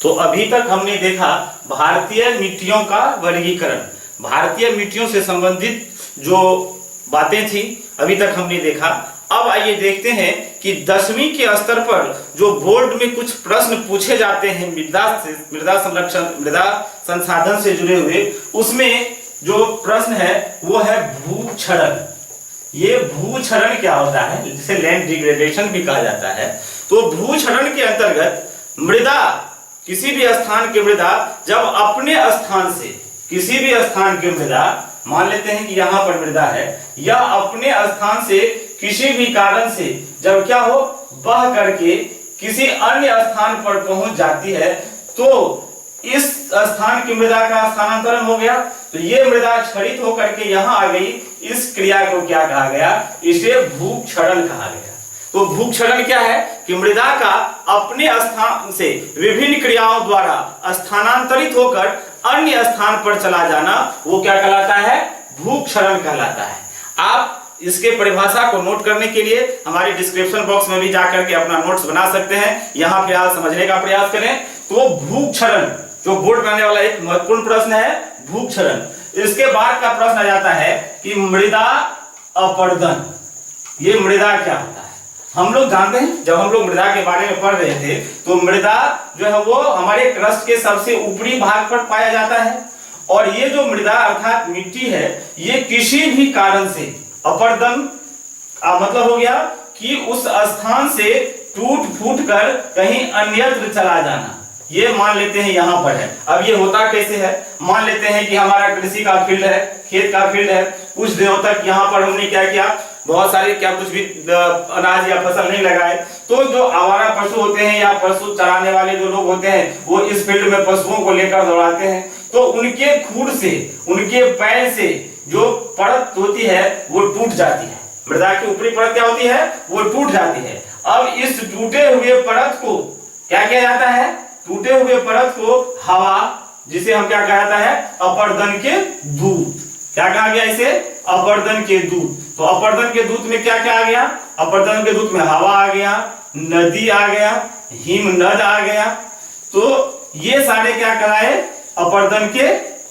तो अभी तक हमने देखा भारतीय मिट्टियों का वर्गीकरण, भारतीय मिट्टियों से संबंधित जो बातें थी अभी तक हमने देखा। अब आइए देखते हैं कि 10वीं के स्तर पर जो बोर्ड में कुछ प्रश्न पूछे जाते हैं मृदा संरक्षण, मृदा संसाधन से जुड़े हुए, उसमें जो प्रश्न है वो है भूक्षरण। ये भूक्षरण क्या होता है, जिसे लैंड डिग्रेडेशन भी कहा जाता है। तो भूक्षरण के अंतर्गत मृदा, किसी भी स्थान की मृदा जब अपने स्थान से, किसी भी स्थान की मृदा, मान लेते हैं कि यहाँ पर मृदा है, या अपने स्थान से किसी भी कारण से जब क्या हो, बह करके किसी अन्य स्थान पर पहुंच जाती है, तो इस स्थान की मृदा का स्थानांतरण हो गया, तो ये मृदा क्षरित होकर के यहाँ आ गई। इस क्रिया को क्या कहा गया, इसे भूक्षरण कहा गया। तो भूक्षरण क्या है कि मृदा का अपने स्थान से विभिन्न क्रियाओं द्वारा स्थानांतरित होकर अन्य स्थान पर चला जाना, वो क्या कहलाता है, भूक्षरण कहलाता है। आप इसके परिभाषा को नोट करने के लिए हमारे डिस्क्रिप्शन बॉक्स में भी जाकर के अपना नोट्स बना सकते हैं, यहाँ पे आप समझने का प्रयास करें। तो भूक्षरण जो बोर्ड में आने वाला एक महत्वपूर्ण प्रश्न है, भूक्षरण। इसके बाद का प्रश्न आ जाता है कि मृदा अपर्दन, ये मृदा क्या होता है। हम लोग जानते हैं, जब हम लोग मृदा के बारे में पढ़ रहे थे, तो मृदा जो है वो हमारे क्रस्ट के सबसे ऊपरी भाग पर पाया जाता है, और ये जो मृदा अर्थात मिट्टी है, ये किसी भी कारण से अपर्दन मतलब हो गया कि उस स्थान से टूट फूट कर कहीं अन्यत्र चला जाना। ये मान लेते हैं यहाँ पर है। अब ये होता कैसे है, मान लेते हैं कि हमारा कृषि का फील्ड है, खेत का फील्ड है, कुछ दिनों तक यहाँ पर हमने क्या किया, बहुत सारे क्या कुछ भी अनाज या फसल नहीं लगाए, तो जो आवारा पशु होते हैं या पशु चराने वाले जो लोग होते हैं, वो इस फील्ड में पशुओं को लेकर दौड़ाते हैं, तो उनके खूर से, उनके पैर से जो परत होती है वो टूट जाती है। मृदा की ऊपरी परत क्या होती है, वो टूट जाती है। अब इस टूटे हुए परत को क्या किया जाता है, टूटे हुए परत को हवा, जिसे हम क्या कहा जाता है, अपर्दन के दूत, क्या कहा गया इसे, अपर्दन के दूत। तो अपर्दन के दूत में क्या क्या आ गया, अपर्दन के दूत में हवा आ गया, नदी आ गया, हिमनद आ गया। तो ये सारे क्या कराए, अपर्दन के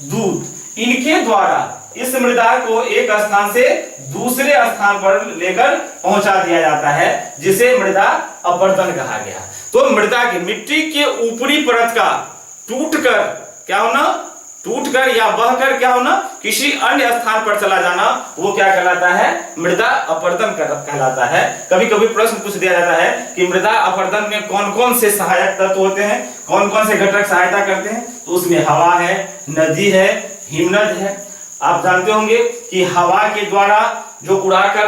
दूत। इनके द्वारा इस मृदा को एक स्थान से दूसरे स्थान पर लेकर पहुंचा दिया जाता है, जिसे मृदा अपर्दन कहा गया। तो मृदा की, मिट्टी के ऊपरी परत का टूटकर क्या होना, टूटकर या बहकर क्या होना, किसी अन्य स्थान पर चला जाना, वो क्या कहलाता है, मृदा अपर्दन कहलाता है। कभी कभी प्रश्न पूछ दिया जाता है कि मृदा अपर्दन में कौन कौन से सहायक तत्व होते हैं, कौन कौन से घटक सहायता करते हैं। तो उसमें हवा है, नदी है, हिमनद है। आप जानते होंगे कि हवा के द्वारा जो उड़ाकर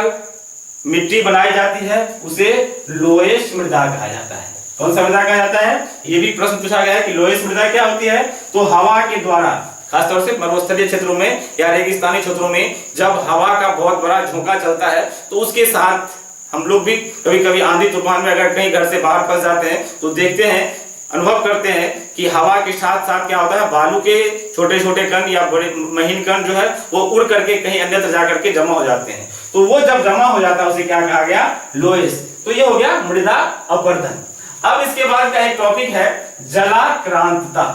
मिट्टी बनाई जाती है, उसे लोएस मृदा कहा जाता है। कौन सा मृदा कहा जाता है, ये भी प्रश्न पूछा गया है कि लोएस मृदा क्या होती है। तो हवा के द्वारा, खासतौर से मरुस्थलीय क्षेत्रों में या रेगिस्तानी क्षेत्रों में जब हवा का बहुत बड़ा झोंका चलता है, तो उसके साथ हम लोग भी कभी कभी आंधी तूफान में अगर कहीं घर से बाहर फंस जाते हैं, तो देखते हैं, अनुभव करते हैं कि हवा के साथ साथ क्या होता है, बालू के छोटे छोटे कण या बड़े महीन कण जो है वो उड़ करके कहीं अन्यत्र जाकर के जमा हो जाते हैं। तो वो जब जमा हो जाता है उसे क्या कहा गया, लोएस। तो ये हो गया मृदा अपर्दन। अब इसके बाद का एक टॉपिक है जलाक्रांतता।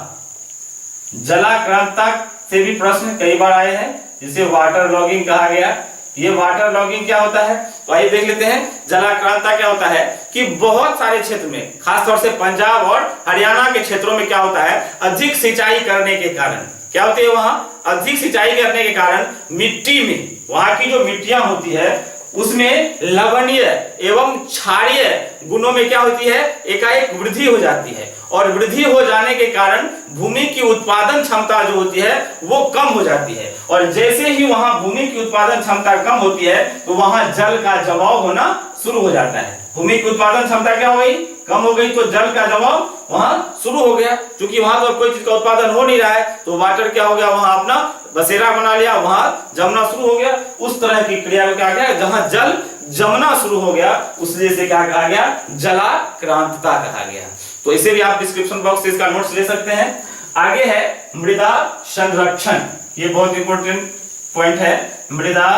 जलाक्रांतता से भी प्रश्न कई बार आए हैं, जिसे वाटर लॉगिंग कहा गया। ये वाटर लॉगिंग क्या होता है, तो आइए देख लेते हैं। जलाक्रांतता क्या होता है कि बहुत सारे क्षेत्र में, खासतौर से पंजाब और हरियाणा के क्षेत्रों में क्या होता है, अधिक सिंचाई करने के कारण क्या होती है, वहां अधिक सिंचाई करने के कारण मिट्टी में, वहां की जो मिट्टियां होती है उसमें लवणीय एवं क्षारीय गुणों में क्या होती है, एकाएक वृद्धि हो जाती है, और वृद्धि हो जाने के कारण भूमि की उत्पादन क्षमता जो होती है वो कम हो जाती है। और जैसे ही वहां भूमि की उत्पादन क्षमता कम होती है, तो वहां जल का जमाव होना शुरू हो जाता है। भूमि की उत्पादन क्षमता क्या हो गई, कम हो गई, तो जल का जमाव वहां शुरू हो गया। क्योंकि वहां तो कोई चीज का उत्पादन हो नहीं रहा है, तो वाटर क्या हो गया, वहां अपना बसेरा बना लिया, वहां जमना शुरू हो गया। उस तरह की क्रिया को क्या गया, जहां जल जमना शुरू हो गया, उसलिए से क्या कहा गया, जलाक्रांतता कहा गया। तो इसे भी आप डिस्क्रिप्शन बॉक्स से इसका नोट्स ले सकते हैं। आगे है मृदा संरक्षण, ये बहुत इंपॉर्टेंट पॉइंट है, मृदा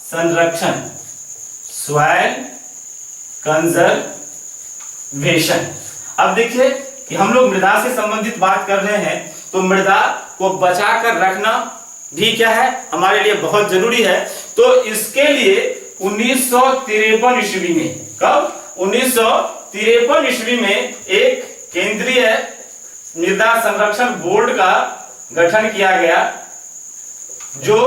संरक्षण, सॉइल कंजर्वेशन। अब देखिए कि हम लोग मृदा से संबंधित बात कर रहे हैं, तो मृदा को बचा कर रखना भी क्या है, हमारे लिए बहुत जरूरी है। तो इसके लिए 1953 ईस्वी में, कब, 1953 ईस्वी में एक केंद्रीय मृदा संरक्षण बोर्ड का गठन किया गया, जो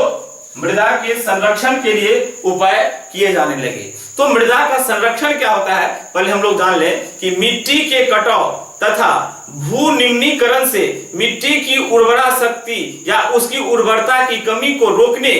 मृदा के संरक्षण के लिए उपाय किए जाने लगे। तो मृदा का संरक्षण क्या होता है, पहले हम लोग जान लें कि मिट्टी के कटाव तथा भू निम्नीकरण से मिट्टी की उर्वरा शक्ति या उसकी उर्वरता की कमी को रोकने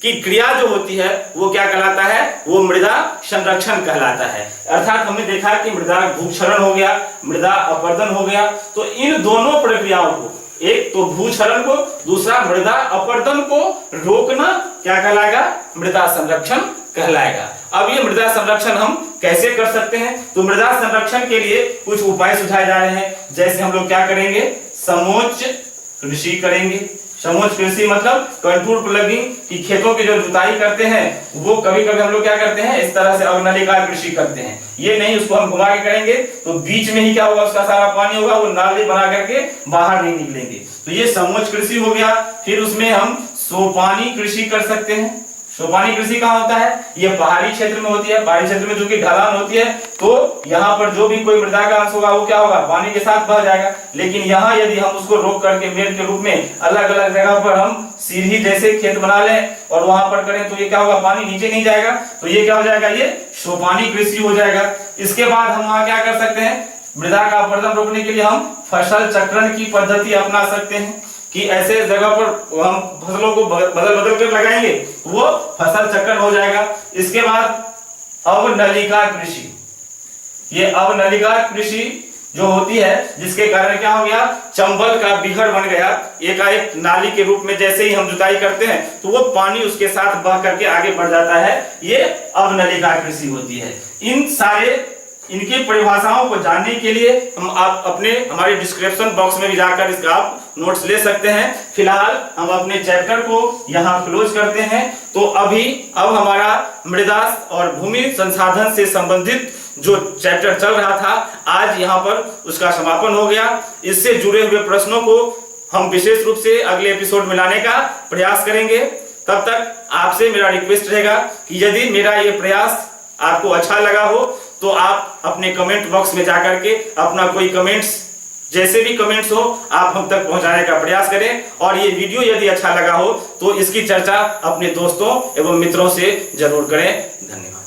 की क्रिया जो होती है वो क्या कहलाता है, वो मृदा संरक्षण कहलाता है। अर्थात हमने देखा कि मृदा भूक्षरण हो गया, मृदा अपरदन हो गया, तो इन दोनों प्रक्रियाओं को, एक तो भूक्षरण को, दूसरा मृदा अपरदन को रोकना क्या कहलाएगा, मृदा संरक्षण कहलाएगा। अब ये मृदा संरक्षण हम कैसे कर सकते हैं, तो मृदा संरक्षण के लिए कुछ उपाय सुझाए जा रहे हैं। जैसे हम लोग क्या करेंगे, समोच्च कृषि करेंगे। समोच्च कृषि मतलब कंटूर प्लगिंग, कि खेतों की जो जुताई करते हैं वो कभी कभी हम लोग क्या करते हैं, इस तरह से अवनलिका कृषि करते हैं। ये नहीं, उसको हम घुमा के करेंगे तो बीच में ही क्या होगा, उसका सारा पानी होगा, वो नाली बना करके बाहर नहीं निकलेंगे। तो ये समोच्च कृषि हो गया। फिर उसमें हम सोपानी कृषि कर सकते हैं। सोपानी कृषि कहाँ होता है, ये पहाड़ी क्षेत्र में होती है। पहाड़ी क्षेत्र में जो कि ढलान होती है, तो यहाँ पर जो भी कोई मृदा का अंश होगा वो क्या होगा, पानी के साथ बह जाएगा। लेकिन यहाँ यदि हम उसको रोक करके मेड़ के रूप में अलग अलग जगह पर हम सीढ़ी जैसे खेत बना लें और वहां पर करें, तो ये क्या होगा, पानी नीचे नहीं जाएगा। तो ये क्या हो जाएगा, ये सोपानी कृषि हो जाएगा। इसके बाद हम वहां क्या कर सकते हैं, मृदा का अपरदन रोकने के लिए हम फसल चक्रण की पद्धति अपना सकते हैं, कि ऐसे जगह पर हम फसलों को बदल बदल कर लगाएंगे, वो फसल चक्रण हो जाएगा। इसके बाद अवनलिका कृषि, ये अवनलिका कृषि जो होती है, जिसके कारण क्या हो गया, चंबल का बिहड़ बन गया, एकाएक नाली के रूप में जैसे ही हम जुताई करते हैं तो वो पानी उसके साथ बह करके आगे बढ़ जाता है, ये अवनलिका कृषि होती है। इन सारे इनकी परिभाषाओं को जानने के लिए हम आप अपने हमारे डिस्क्रिप्शन बॉक्स में भी जाकर इसका आप नोट्स ले सकते हैं। फिलहाल हम अपने चैप्टर को यहाँ क्लोज करते हैं। तो अब हमारा मृदा और भूमि संसाधन से संबंधित जो चैप्टर चल रहा था, आज यहाँ पर उसका समापन हो गया। इससे जुड़े हुए प्रश्नों को हम विशेष रूप से अगले एपिसोड में लाने का प्रयास करेंगे। तब तक आपसे मेरा रिक्वेस्ट रहेगा कि यदि मेरा ये प्रयास आपको अच्छा लगा हो तो आप अपने कमेंट बॉक्स में जाकर के अपना कोई कमेंट्स, जैसे भी कमेंट्स हो, आप हम तक पहुंचाने का प्रयास करें। और ये वीडियो यदि अच्छा लगा हो तो इसकी चर्चा अपने दोस्तों एवं मित्रों से जरूर करें। धन्यवाद।